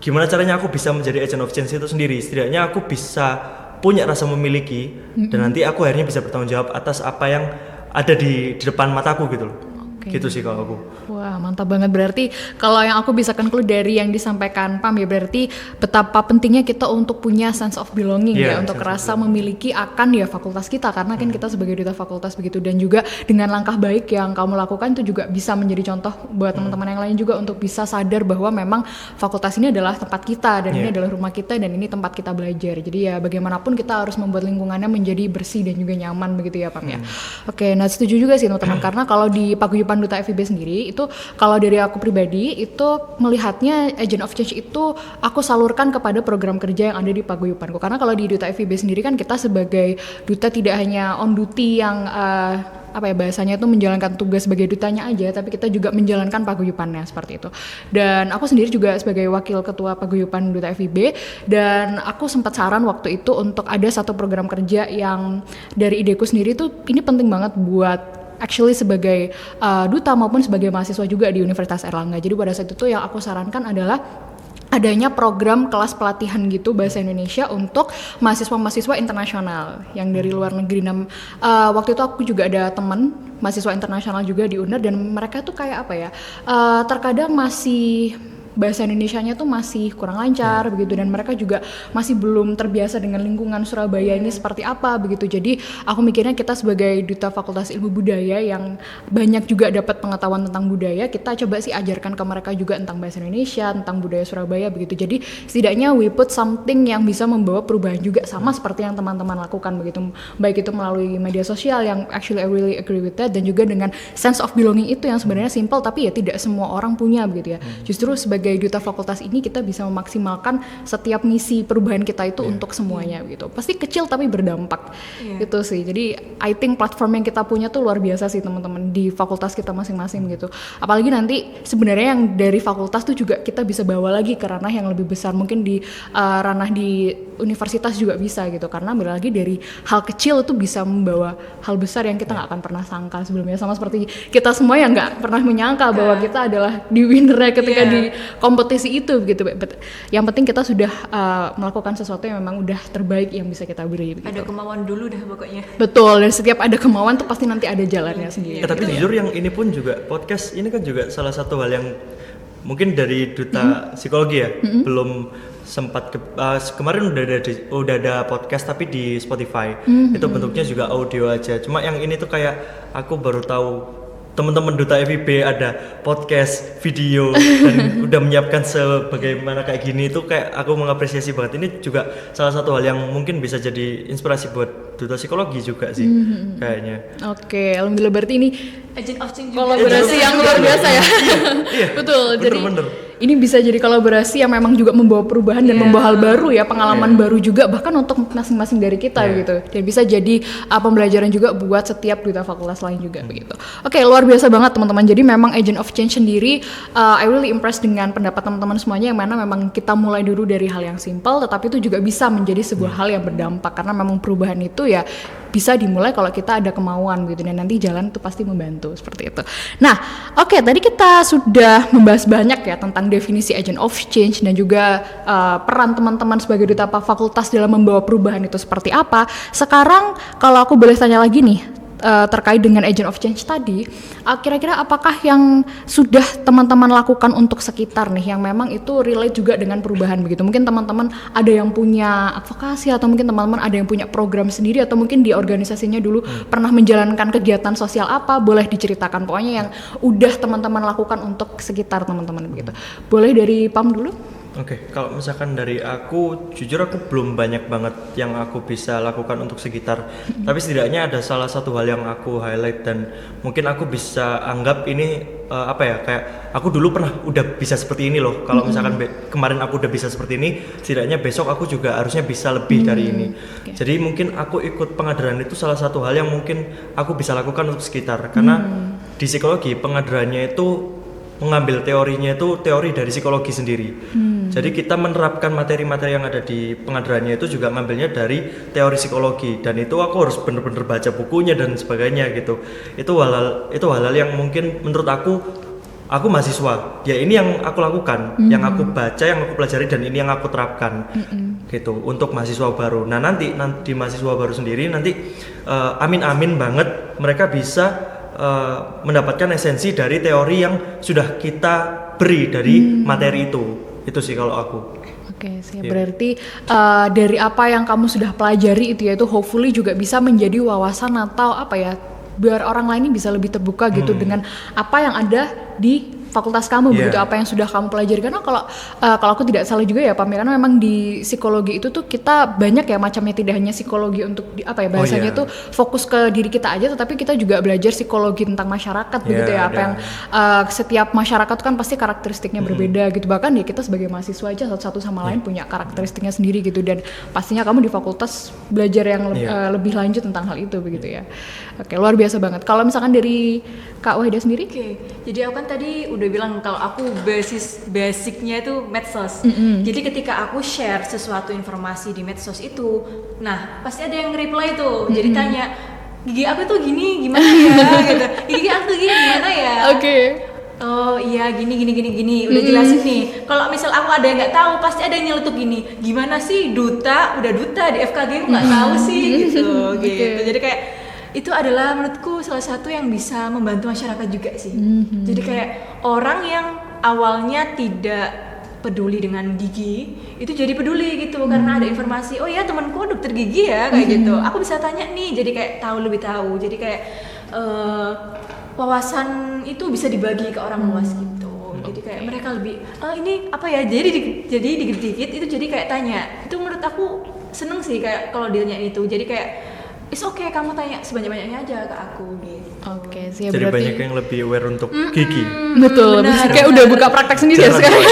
gimana caranya aku bisa menjadi agent of change itu sendiri? Setidaknya aku bisa punya rasa memiliki dan nanti aku akhirnya bisa bertanggung jawab atas apa yang ada di depan mataku gitu loh. Gitu sih kalau aku. Wah, mantap banget. Berarti kalau yang aku bisa conclude dari yang disampaikan Pam ya, berarti betapa pentingnya kita untuk punya sense of belonging ya, untuk rasa memiliki akan ya fakultas kita, karena kan kita sebagai duta fakultas begitu. Dan juga dengan langkah baik yang kamu lakukan itu juga bisa menjadi contoh buat teman-teman yang lain juga untuk bisa sadar bahwa memang fakultas ini adalah tempat kita dan ini adalah rumah kita dan ini tempat kita belajar. Jadi ya bagaimanapun kita harus membuat lingkungannya menjadi bersih dan juga nyaman begitu ya Pam ya. Oke, nah setuju juga sih teman-teman, karena kalau di paguyuban Duta FIB sendiri itu, kalau dari aku pribadi itu melihatnya agent of change itu aku salurkan kepada program kerja yang ada di paguyubanku. Karena kalau di Duta FIB sendiri kan kita sebagai duta tidak hanya on duty yang bahasanya itu menjalankan tugas sebagai dutanya aja, tapi kita juga menjalankan paguyubannya seperti itu. Dan aku sendiri juga sebagai wakil ketua paguyuban Duta FIB, dan aku sempat saran waktu itu untuk ada satu program kerja yang dari ideku sendiri tuh ini penting banget buat actually sebagai duta maupun sebagai mahasiswa juga di Universitas Airlangga. Jadi pada saat itu yang aku sarankan adalah adanya program kelas pelatihan gitu bahasa Indonesia untuk mahasiswa-mahasiswa internasional yang dari luar negeri. Waktu itu aku juga ada teman mahasiswa internasional juga di UNER, dan mereka tuh kayak terkadang masih bahasa Indonesianya tuh masih kurang lancar begitu, dan mereka juga masih belum terbiasa dengan lingkungan Surabaya ini seperti apa begitu. Jadi aku mikirnya kita sebagai duta Fakultas Ilmu Budaya yang banyak juga dapat pengetahuan tentang budaya, kita coba sih ajarkan ke mereka juga tentang bahasa Indonesia, tentang budaya Surabaya begitu. Jadi setidaknya we put something yang bisa membawa perubahan juga, sama seperti yang teman-teman lakukan begitu, baik itu melalui media sosial yang actually I really agree with that, dan juga dengan sense of belonging itu yang sebenarnya simple tapi ya tidak semua orang punya begitu ya. Justru sebagai sebagai duta fakultas ini kita bisa memaksimalkan setiap misi perubahan kita itu untuk semuanya gitu. Pasti kecil tapi berdampak. Gitu sih. Jadi I think platform yang kita punya tuh luar biasa sih teman-teman di fakultas kita masing-masing gitu. Apalagi nanti sebenarnya yang dari fakultas tuh juga kita bisa bawa lagi ke ranah yang lebih besar, mungkin di ranah di universitas juga bisa gitu, karena balik lagi dari hal kecil itu bisa membawa hal besar yang kita nggak akan pernah sangka sebelumnya, sama seperti kita semua yang nggak pernah menyangka bahwa kita adalah di winnernya ketika di kompetisi itu gitu. Yang penting kita sudah melakukan sesuatu yang memang udah terbaik yang bisa kita beri gitu. Ada kemauan dulu dah pokoknya. Betul, dan setiap ada kemauan tuh pasti nanti ada jalannya sendiri. Tapi jujur yang ini pun juga podcast ini kan juga salah satu hal yang mungkin dari duta psikologi ya belum sempat kemarin udah ada podcast tapi di Spotify. Itu bentuknya juga audio aja. Cuma yang ini tuh kayak aku baru tahu teman-teman duta FIB ada podcast video dan udah menyiapkan sebagaimana kayak gini, itu kayak aku mengapresiasi banget. Ini juga salah satu hal yang mungkin bisa jadi inspirasi buat duta psikologi juga sih kayaknya. Oke, alhamdulillah berarti ini Agent of Change kolaborasi yang luar biasa ya. Iya, Betul. Jadi bener. ini bisa jadi kolaborasi yang memang juga membawa perubahan dan membawa hal baru ya, pengalaman baru juga bahkan untuk masing-masing dari kita gitu. Dan bisa jadi pembelajaran juga buat setiap duta fakultas lain juga begitu. Oke, luar biasa banget teman-teman. Jadi memang Agent of Change sendiri I really impressed dengan pendapat teman-teman semuanya, yang mana memang kita mulai dulu dari hal yang simple tetapi itu juga bisa menjadi sebuah hal yang berdampak, karena memang perubahan itu ya bisa dimulai kalau kita ada kemauan gitu, dan nanti jalan itu pasti membantu seperti itu. Nah, oke, tadi kita sudah membahas banyak ya tentang definisi agent of change dan juga peran teman-teman sebagai duta fakultas dalam membawa perubahan itu seperti apa. Sekarang kalau aku boleh tanya lagi nih terkait dengan agent of change tadi, kira-kira apakah yang sudah teman-teman lakukan untuk sekitar nih yang memang itu relate juga dengan perubahan begitu? Mungkin teman-teman ada yang punya advokasi, atau mungkin teman-teman ada yang punya program sendiri, atau mungkin di organisasinya dulu pernah menjalankan kegiatan sosial apa, boleh diceritakan pokoknya yang udah teman-teman lakukan untuk sekitar teman-teman begitu. Boleh dari Pam dulu? Oke, kalau misalkan dari aku, jujur aku belum banyak banget yang aku bisa lakukan untuk sekitar. Tapi setidaknya ada salah satu hal yang aku highlight dan mungkin aku bisa anggap ini kayak aku dulu pernah udah bisa seperti ini loh. Kalau misalkan kemarin aku udah bisa seperti ini, setidaknya besok aku juga harusnya bisa lebih dari ini. Jadi mungkin aku ikut pengadaran itu salah satu hal yang mungkin aku bisa lakukan untuk sekitar. Karena di psikologi pengadarannya itu mengambil teorinya itu teori dari psikologi sendiri. Jadi kita menerapkan materi-materi yang ada di pengadarannya itu juga ngambilnya dari teori psikologi, dan itu aku harus bener-bener baca bukunya dan sebagainya gitu. Itu hal-hal yang mungkin menurut aku mahasiswa, ya ini yang aku lakukan, yang aku baca, yang aku pelajari, dan ini yang aku terapkan gitu untuk mahasiswa baru. Nah nanti di mahasiswa baru sendiri nanti amin banget mereka bisa mendapatkan esensi dari teori yang sudah kita beri dari materi itu sih kalau aku. Oke, siap. Berarti dari apa yang kamu sudah pelajari itu yaitu hopefully juga bisa menjadi wawasan atau apa ya, biar orang lain ini bisa lebih terbuka gitu dengan apa yang ada di fakultas kamu begitu, apa yang sudah kamu pelajari. Karena kalau aku tidak salah juga ya Pak, karena memang di psikologi itu tuh kita banyak ya macamnya, tidak hanya psikologi untuk bahasanya tuh fokus ke diri kita aja, tetapi kita juga belajar psikologi tentang masyarakat begitu ya, apa yang setiap masyarakat kan pasti karakteristiknya berbeda gitu. Bahkan ya kita sebagai mahasiswa aja satu sama lain punya karakteristiknya sendiri gitu, dan pastinya kamu di fakultas belajar yang lebih lanjut tentang hal itu begitu ya. Oke, luar biasa banget. Kalau misalkan dari Kak Wahida sendiri? Oke, jadi aku kan tadi udah bilang kalau aku basicnya itu medsos. Jadi ketika aku share sesuatu informasi di medsos itu, nah pasti ada yang reply tuh. Jadi tanya, gigi aku tuh gini gimana ya gitu. Gigi aku tuh gini gimana ya? Oke. Oh iya gini udah jelasin nih. Kalau misal aku ada yang nggak tahu, pasti ada yang nyeletuk gini. Gimana sih udah duta di FKG nggak tahu sih gitu. Jadi kayak itu adalah menurutku salah satu yang bisa membantu masyarakat juga sih. Jadi kayak orang yang awalnya tidak peduli dengan gigi itu jadi peduli gitu karena ada informasi, oh ya temanku dokter gigi ya kayak gitu. Aku bisa tanya nih, jadi kayak tahu. Jadi kayak wawasan itu bisa dibagi ke orang luas gitu. Jadi kayak mereka lebih ini apa ya? Jadi dikit-dikit itu jadi kayak tanya. Itu menurut aku seneng sih kayak kalau ditanya itu. Jadi kayak it's okay, kamu tanya sebanyak-banyaknya aja ke aku gitu. Oke sih, Jadi berarti banyak yang lebih aware untuk gigi. betul, benar, kayak udah buka praktek sendiri ya Jarang sekarang.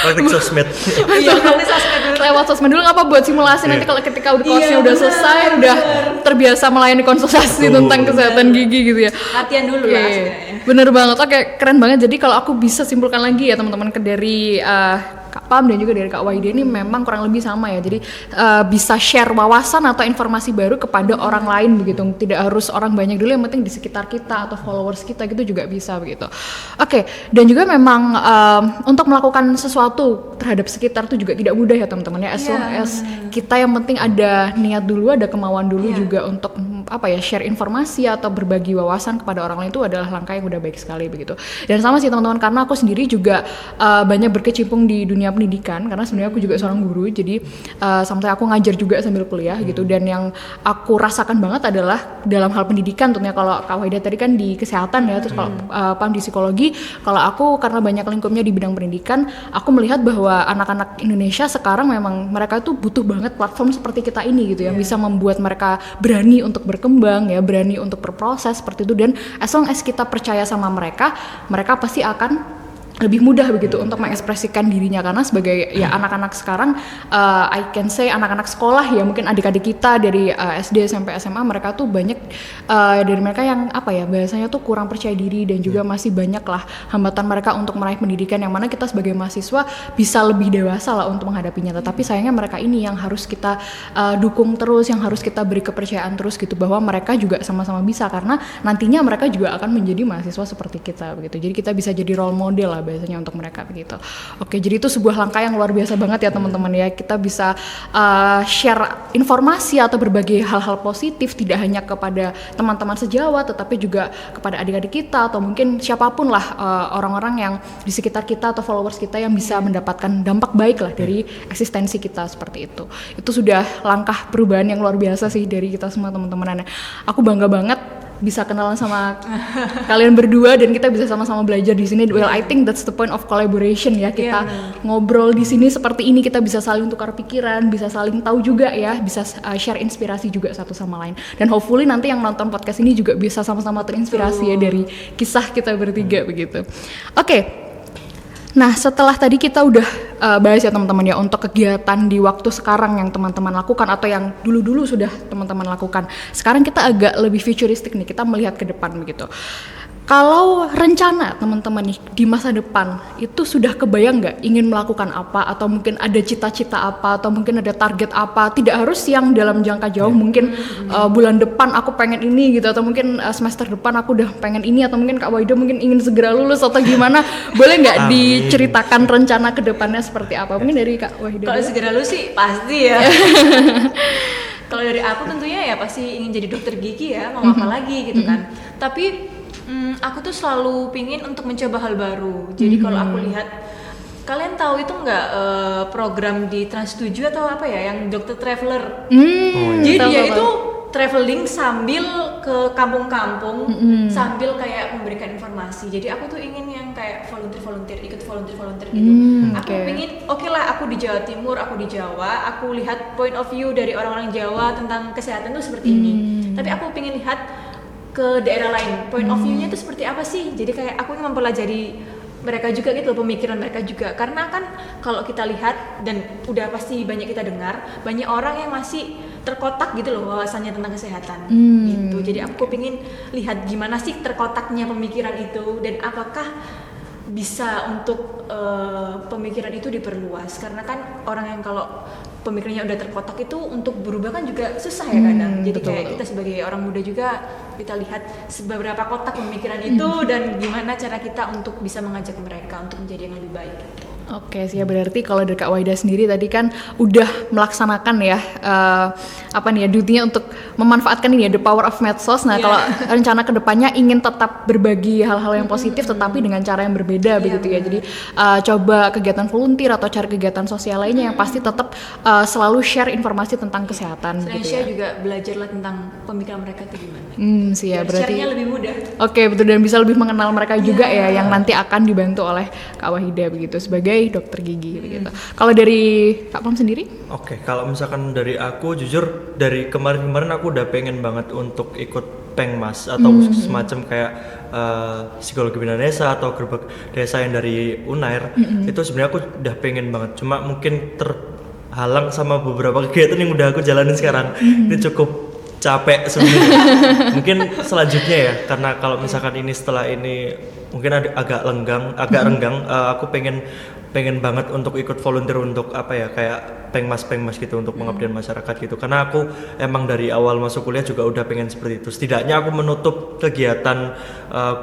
Praktik sosmed. Iya, nanti sosmed dulu. Lewat sosmed dulu nggak apa buat simulasi nanti kalau ketika udah course-nya Iya, udah benar, selesai, benar. udah terbiasa melayani konsultasi Betul. tentang kesehatan gigi gitu ya. Latihan dulu lah sebenarnya. Bener banget, oke keren banget. Jadi kalau aku bisa simpulkan lagi ya teman-teman dari Kak Pam dan juga dari Kak Wahida ini memang kurang lebih sama ya. Jadi bisa share wawasan atau informasi baru kepada orang lain begitu. Tidak harus orang banyak dulu, yang penting di sekitar kita atau followers kita gitu juga bisa begitu. Oke, dan juga memang untuk melakukan sesuatu terhadap sekitar itu juga tidak mudah ya teman-teman ya. As long as kita yang penting ada niat dulu, ada kemauan dulu juga untuk apa ya, share informasi atau berbagi wawasan kepada orang lain, itu adalah langkah yang udah baik sekali begitu. Dan sama sih teman-teman, karena aku sendiri juga banyak berkecimpung di dunia pendidikan, karena sebenarnya aku juga seorang guru, jadi sampai aku ngajar juga sambil kuliah gitu. Dan yang aku rasakan banget adalah dalam hal pendidikan tentunya, kalau Kak Wahida tadi kan di kesehatan ya, terus kalau Pam di psikologi, kalau aku karena banyak lingkupnya di bidang pendidikan, aku melihat bahwa anak-anak Indonesia sekarang memang mereka tuh butuh banget platform seperti kita ini gitu, yang bisa membuat mereka berani untuk berkembang ya, berani untuk berproses seperti itu. Dan as long as kita percaya sama mereka, mereka pasti akan lebih mudah begitu untuk mengekspresikan dirinya. Karena sebagai ya anak-anak sekarang, I can say anak-anak sekolah ya, mungkin adik-adik kita dari SD sampai SMA, mereka tuh banyak dari mereka yang apa ya, bahasanya tuh kurang percaya diri, dan juga masih banyak lah hambatan mereka untuk meraih pendidikan, yang mana kita sebagai mahasiswa bisa lebih dewasa lah untuk menghadapinya. Tetapi sayangnya mereka ini yang harus kita dukung terus, yang harus kita beri kepercayaan terus gitu, bahwa mereka juga sama-sama bisa, karena nantinya mereka juga akan menjadi mahasiswa seperti kita begitu. Jadi kita bisa jadi role model lah biasanya untuk mereka begitu. Oke, jadi itu sebuah langkah yang luar biasa banget ya teman-teman ya. Kita bisa share informasi atau berbagi hal-hal positif, tidak hanya kepada teman-teman sejawat, tetapi juga kepada adik-adik kita atau mungkin siapapun lah orang-orang yang di sekitar kita atau followers kita yang bisa mendapatkan dampak baik lah dari eksistensi kita seperti itu. Itu sudah langkah perubahan yang luar biasa sih dari kita semua teman-teman. Aku bangga banget bisa kenalan sama kalian berdua, dan kita bisa sama-sama belajar di sini. Well, I think that's the point of collaboration ya. Kita ngobrol di sini seperti ini, kita bisa saling tukar pikiran, bisa saling tahu juga ya, bisa share inspirasi juga satu sama lain. Dan hopefully nanti yang nonton podcast ini juga bisa sama-sama terinspirasi ya dari kisah kita bertiga begitu. Oke. Nah, setelah tadi kita udah bahas ya teman-teman ya, untuk kegiatan di waktu sekarang yang teman-teman lakukan atau yang dulu-dulu sudah teman-teman lakukan. Sekarang kita agak lebih futuristik nih, kita melihat ke depan begitu. Kalau rencana teman-teman nih di masa depan itu sudah kebayang nggak ingin melakukan apa, atau mungkin ada cita-cita apa, atau mungkin ada target apa? Tidak harus yang dalam jangka jauh, mungkin bulan depan aku pengen ini gitu, atau mungkin semester depan aku udah pengen ini, atau mungkin Kak Wahida mungkin ingin segera lulus atau gimana. Boleh nggak diceritakan rencana ke depannya seperti apa? Mungkin dari Kak Wahida. Kalau segera lulus sih pasti ya. Kalau dari aku tentunya ya pasti ingin jadi dokter gigi ya, mau apa lagi gitu kan. Tapi aku tuh selalu pingin untuk mencoba hal baru. Jadi kalau aku lihat, kalian tahu itu nggak program di Trans 7 atau apa ya, yang dokter traveler. Jadi dia itu traveling sambil ke kampung-kampung, sambil kayak memberikan informasi. Jadi aku tuh ingin yang kayak volunteer, ikut volunteer gitu. Aku pingin, oke lah, aku di Jawa Timur, aku di Jawa, aku lihat point of view dari orang-orang Jawa tentang kesehatan tuh seperti ini. Tapi aku pingin lihat ke daerah lain, point of view-nya itu seperti apa sih. Jadi kayak aku ingin mempelajari mereka juga gitu, pemikiran mereka juga. Karena kan kalau kita lihat, dan udah pasti banyak kita dengar, banyak orang yang masih terkotak gitu loh wawasannya tentang kesehatan gitu. Jadi aku pingin lihat gimana sih terkotaknya pemikiran itu, dan apakah bisa untuk pemikiran itu diperluas. Karena kan orang yang kalau pemikirannya udah terkotak itu untuk berubah kan juga susah ya kadang. Jadi kayak kita sebagai orang muda juga, kita lihat seberapa kotak pemikiran itu, dan gimana cara kita untuk bisa mengajak mereka untuk menjadi yang lebih baik. Oke sih ya, berarti kalau dari Kak Wahida sendiri tadi kan udah melaksanakan ya apa nih ya, dutinya untuk memanfaatkan ini ya, the power of medsos. Nah kalau rencana kedepannya ingin tetap berbagi hal-hal yang positif, tetapi dengan cara yang berbeda begitu ya. Jadi coba kegiatan volunteer atau cari kegiatan sosial lainnya yang pasti tetap selalu share informasi tentang kesehatan. Selain gitu share ya. juga belajarlah tentang pemikiran mereka itu gimana. Sih ya, berarti share-nya lebih mudah. Oke, betul, dan bisa lebih mengenal mereka juga ya, yang nanti akan dibantu oleh Kak Wahida begitu sebagai dokter gigi begitu. Kalau dari Kak Pam sendiri? Oke, kalau misalkan dari aku jujur dari kemarin-kemarin aku udah pengen banget untuk ikut Pengmas atau semacam kayak psikologi Binanesa atau gerbek desa yang dari Unair. Itu sebenarnya aku udah pengen banget, cuma mungkin terhalang sama beberapa kegiatan yang udah aku jalanin sekarang. Ini cukup capek sebenarnya. Mungkin selanjutnya ya, karena kalau misalkan ini setelah ini mungkin agak renggang, aku pengen banget untuk ikut volunteer untuk apa ya, kayak pengmas gitu, untuk pengabdian masyarakat gitu, karena aku emang dari awal masuk kuliah juga udah pengen seperti itu. Setidaknya aku menutup kegiatan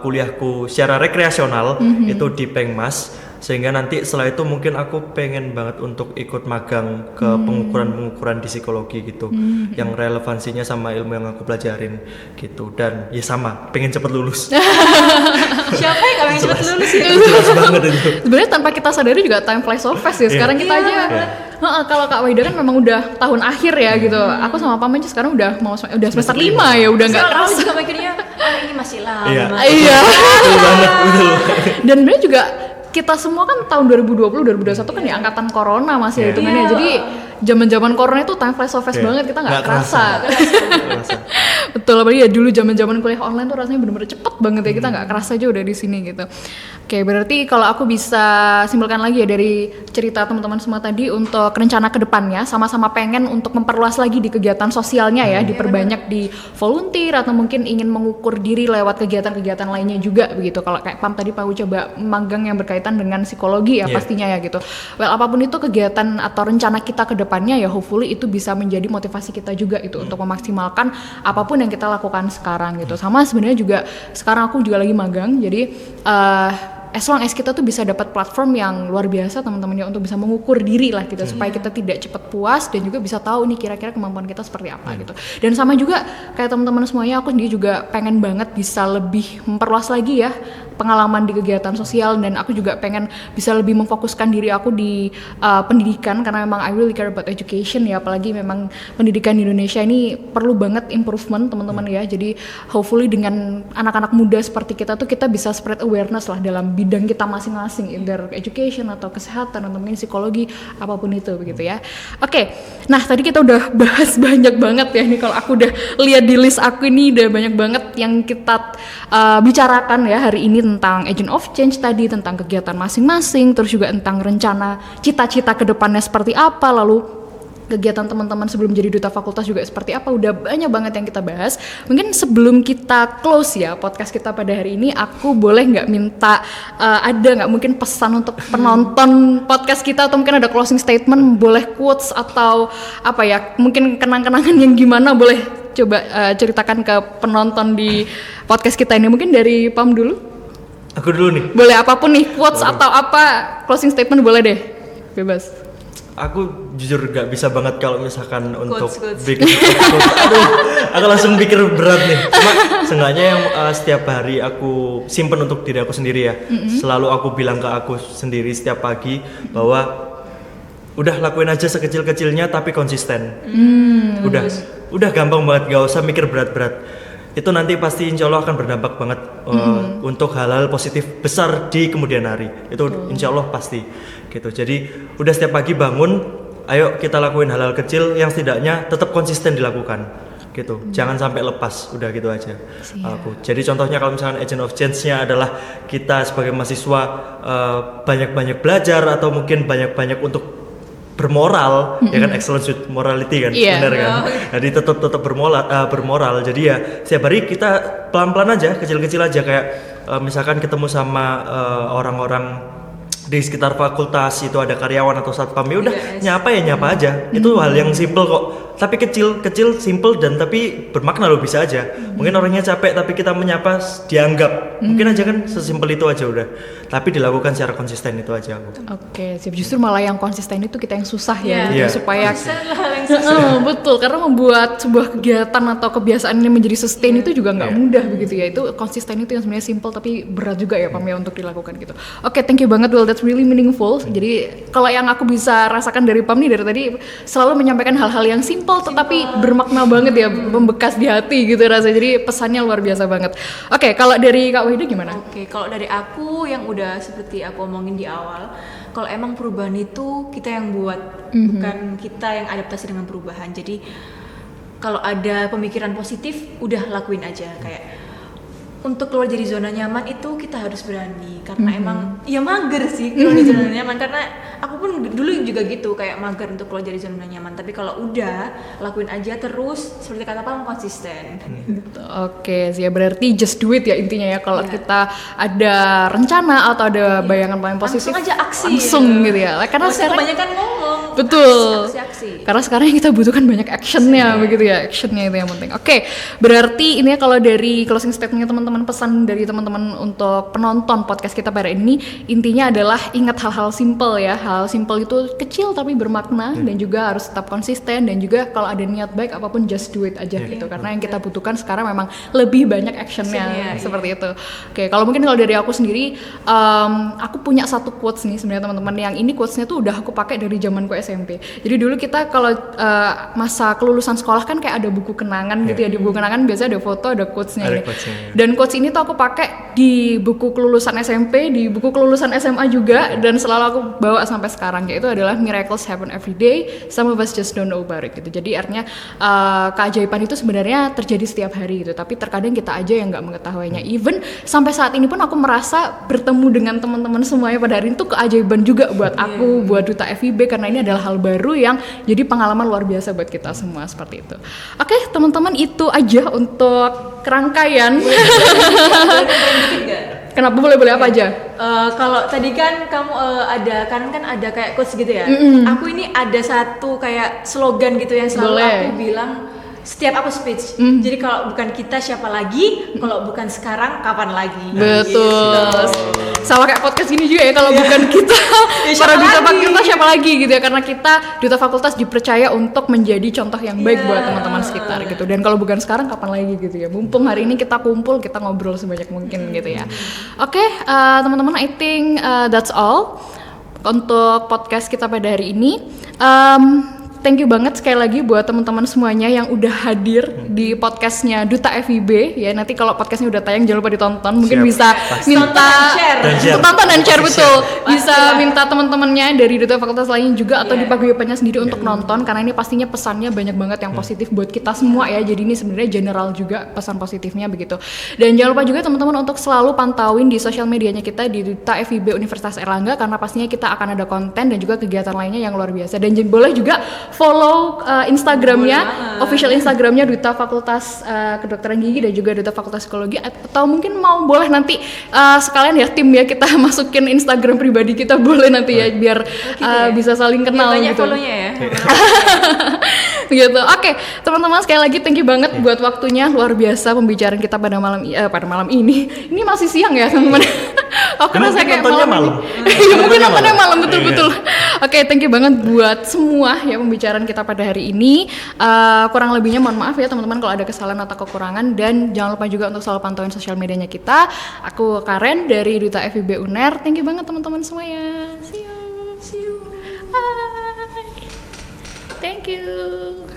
kuliahku secara rekreasional itu di pengmas, sehingga nanti setelah itu mungkin aku pengen banget untuk ikut magang ke pengukuran di psikologi gitu, yang relevansinya sama ilmu yang aku pelajarin gitu. Dan ya sama, pengen cepet lulus. Siapa yang gak pengen cepet lulus itu? Jelas banget itu. Sebenarnya tanpa kita sadari juga time flies so fast ya. Sekarang kita aja kalau Kak Wahida kan memang udah tahun akhir ya gitu. Aku sama Pam aja sekarang udah semester 5 ya, udah nggak Soalnya kerasa. aku juga mikirnya ini masih lama. Iya. Betul banget, betul. Dan sebenarnya juga kita semua kan tahun 2020 2021 kan di angkatan corona masih ya hitungannya. Jadi zaman-zaman corona itu time flies so fast banget, kita nggak kerasa. Betul, apalagi ya dulu zaman-zaman kuliah online tuh rasanya bener-bener cepet banget ya, kita nggak kerasa aja udah di sini gitu. Oke, berarti kalau aku bisa simpulkan lagi ya dari cerita teman-teman semua tadi, untuk rencana kedepannya sama-sama pengen untuk memperluas lagi di kegiatan sosialnya ya, diperbanyak di volunteer atau mungkin ingin mengukur diri lewat kegiatan-kegiatan lainnya juga begitu. Kalau kayak Pam tadi mau coba magang yang berkaitan dengan psikologi ya pastinya ya gitu. Well, apapun itu kegiatan atau rencana kita ke depannya ya, hopefully itu bisa menjadi motivasi kita juga itu untuk memaksimalkan apapun yang kita lakukan sekarang gitu. Sama sebenarnya juga sekarang aku juga lagi magang, jadi as long as kita tuh bisa dapat platform yang luar biasa teman-temannya untuk bisa mengukur diri lah gitu, supaya kita tidak cepat puas dan juga bisa tahu nih kira-kira kemampuan kita seperti apa gitu. Dan sama juga kayak teman-teman semuanya, aku sendiri juga pengen banget bisa lebih memperluas lagi ya pengalaman di kegiatan sosial, dan aku juga pengen bisa lebih memfokuskan diri aku di pendidikan, karena memang I really care about education ya, apalagi memang pendidikan di Indonesia ini perlu banget improvement teman-teman ya. Jadi hopefully dengan anak-anak muda seperti kita tuh kita bisa spread awareness lah dalam bidang kita masing-masing, either education atau kesehatan atau mungkin psikologi, apapun itu begitu ya. Oke, nah tadi kita udah bahas banyak banget ya, ini kalau aku udah lihat di list aku ini udah banyak banget yang kita bicarakan ya hari ini, tentang agent of change tadi, tentang kegiatan masing-masing, terus juga tentang rencana cita-cita ke depannya seperti apa, lalu kegiatan teman-teman sebelum jadi duta fakultas juga seperti apa. Udah banyak banget yang kita bahas. Mungkin sebelum kita close ya podcast kita pada hari ini, aku boleh nggak minta ada nggak mungkin pesan untuk penonton podcast kita, atau mungkin ada closing statement, boleh quotes atau apa ya, mungkin kenang-kenangan yang gimana, boleh coba ceritakan ke penonton di podcast kita ini. Mungkin dari Pam dulu. Aku dulu nih. Boleh apapun nih, quotes atau apa, closing statement boleh deh, bebas. Aku jujur gak bisa banget kalau misalkan untuk Quotes. bikin quotes. Aduh, aku langsung pikir berat nih. Cuma seenggaknya yang setiap hari aku simpen untuk diri aku sendiri ya. Selalu aku bilang ke aku sendiri setiap pagi bahwa udah lakuin aja sekecil-kecilnya tapi konsisten. Udah gampang banget, gak usah mikir berat-berat. Itu nanti pasti insya Allah akan berdampak banget untuk hal-hal positif besar di kemudian hari. Itu insya Allah pasti gitu. Jadi udah setiap pagi bangun, ayo kita lakuin hal-hal kecil yang setidaknya tetap konsisten dilakukan gitu. Jangan sampai lepas, udah gitu aja. Aku. Jadi contohnya kalau misalkan agent of change-nya adalah kita sebagai mahasiswa banyak-banyak belajar, atau mungkin banyak-banyak untuk bermoral, ya kan, excellence with morality kan, benar kan. Jadi tetap bermoral. Jadi ya setiap hari kita pelan-pelan aja, kecil-kecil aja, kayak misalkan ketemu sama orang-orang di sekitar fakultas, itu ada karyawan atau satpam, ya udah nyapa aja. Itu hal yang simple kok, tapi kecil, simple, dan tapi bermakna loh, bisa aja. Mungkin orangnya capek tapi kita menyapa dianggap, mungkin aja kan, sesimpel itu aja udah. Tapi dilakukan secara konsisten, itu aja aku. Oke, siap. Justru malah yang konsisten itu kita yang susah ya, gitu, supaya betul, karena membuat sebuah kegiatan atau kebiasaan ini menjadi sustain itu juga nggak mudah begitu ya. Itu konsisten itu yang sebenarnya simple tapi berat juga ya Pam ya untuk dilakukan gitu. Oke, thank you banget, Will, that's really meaningful. Jadi kalau yang aku bisa rasakan dari Pam nih dari tadi, selalu menyampaikan hal-hal yang simple tetapi bermakna banget ya, membekas di hati gitu rasanya. Jadi pesannya luar biasa banget. Oke, kalau dari Kak Wahida gimana? Oke, kalau dari aku yang udah seperti aku omongin di awal, kalau emang perubahan itu kita yang buat, bukan kita yang adaptasi dengan perubahan. Jadi kalau ada pemikiran positif udah lakuin aja. Kayak untuk keluar dari zona nyaman itu kita harus berani, karena emang ya mager sih keluar dari zona nyaman, karena aku pun dulu juga gitu, kayak mager untuk keluar dari zona nyaman. Tapi kalau udah lakuin aja terus, seperti kata Pam, konsisten. Oke, sih ya berarti just do it ya intinya ya. Kalau kita ada rencana atau ada bayangan positif, langsung aja aksi langsung gitu ya. Karena sekarang kebanyakan ngomong. betul. Aksi. Karena sekarang yang kita butuhkan banyak actionnya begitu ya. Actionnya itu yang penting. Oke, berarti ini kalau dari closing statementnya teman-teman, pesan dari teman-teman untuk penonton podcast kita pada ini, intinya adalah ingat hal-hal simple ya. Hal simple itu kecil tapi bermakna, dan juga harus tetap konsisten, dan juga kalau ada niat baik apapun just do it aja gitu. Karena yang kita butuhkan sekarang memang lebih banyak actionnya seperti itu. Oke, kalau mungkin kalau dari aku sendiri, aku punya satu quotes nih sebenarnya teman-teman. Yang ini quotesnya tuh udah aku pakai dari zamanku SMP. Jadi dulu kita kalau masa kelulusan sekolah kan kayak ada buku kenangan gitu ya. Di buku kenangan biasanya ada foto, ada quotesnya ini. Dan quotes ini tuh aku pakai di buku kelulusan SMP, di buku kelulusan SMA juga, dan selalu aku bawa sampai sekarang. Yaitu adalah miracles happen every day, some of us just don't know about it gitu. Jadi artinya keajaiban itu sebenarnya terjadi setiap hari gitu, tapi terkadang kita aja yang nggak mengetahuinya. Even sampai saat ini pun aku merasa bertemu dengan teman-teman semuanya pada hari itu keajaiban juga buat aku, buat Duta FIB, karena ini adalah hal baru yang jadi pengalaman luar biasa buat kita semua seperti itu. Oke, teman-teman, itu aja untuk kerangkaian. Kenapa, boleh apa aja? Kalau tadi kan kamu ada kan ada kayak quotes gitu ya. Aku ini ada satu kayak slogan gitu yang selalu aku bilang setiap aku speech. Jadi kalau bukan kita siapa lagi, kalau bukan sekarang kapan lagi. Betul. Sama kayak podcast ini juga ya, kalau bukan kita para duta fakultas siapa lagi gitu ya, karena kita duta fakultas dipercaya untuk menjadi contoh yang baik buat teman-teman sekitar gitu. Dan kalau bukan sekarang kapan lagi gitu ya. Mumpung hari ini kita kumpul, kita ngobrol sebanyak mungkin gitu ya. Oke, teman-teman, I think that's all untuk podcast kita pada hari ini. Thank you banget sekali lagi buat teman-teman semuanya yang udah hadir di podcastnya Duta FIB ya. Nanti kalau podcastnya udah tayang jangan lupa ditonton. Mungkin bisa minta tonton dan share, betul. Bisa minta teman-temannya dari Duta Fakultas lain juga atau di paguyubannya sendiri untuk nonton, karena ini pastinya pesannya banyak banget yang positif buat kita semua ya. Jadi ini sebenarnya general juga pesan positifnya begitu. Dan jangan lupa juga teman-teman untuk selalu pantauin di sosial medianya kita di Duta FIB Universitas Airlangga, karena pastinya kita akan ada konten dan juga kegiatan lainnya yang luar biasa. Dan boleh juga follow Instagramnya, official Instagramnya Duta Fakultas Kedokteran Gigi dan juga Duta Fakultas Psikologi, atau mungkin boleh nanti sekalian ya tim ya kita masukin Instagram pribadi kita, boleh nanti ya biar bisa saling kenal banyak gitu. follow-nya ya. Gitu. Oke, teman-teman, sekali lagi thank you banget buat waktunya, luar biasa pembicaraan kita pada malam ini. Ini masih siang ya teman-teman. Aku rasa kayak malam. Ya, mungkin nontonnya malam, betul. Oke, thank you banget buat semua ya pembicaraan kita pada hari ini. Kurang lebihnya mohon maaf ya teman-teman kalau ada kesalahan atau kekurangan, dan jangan lupa juga untuk selalu pantauin sosial medianya kita. Aku Karen dari Duta FIB UNER. Thank you banget teman-teman semuanya. See you. Bye. Thank you.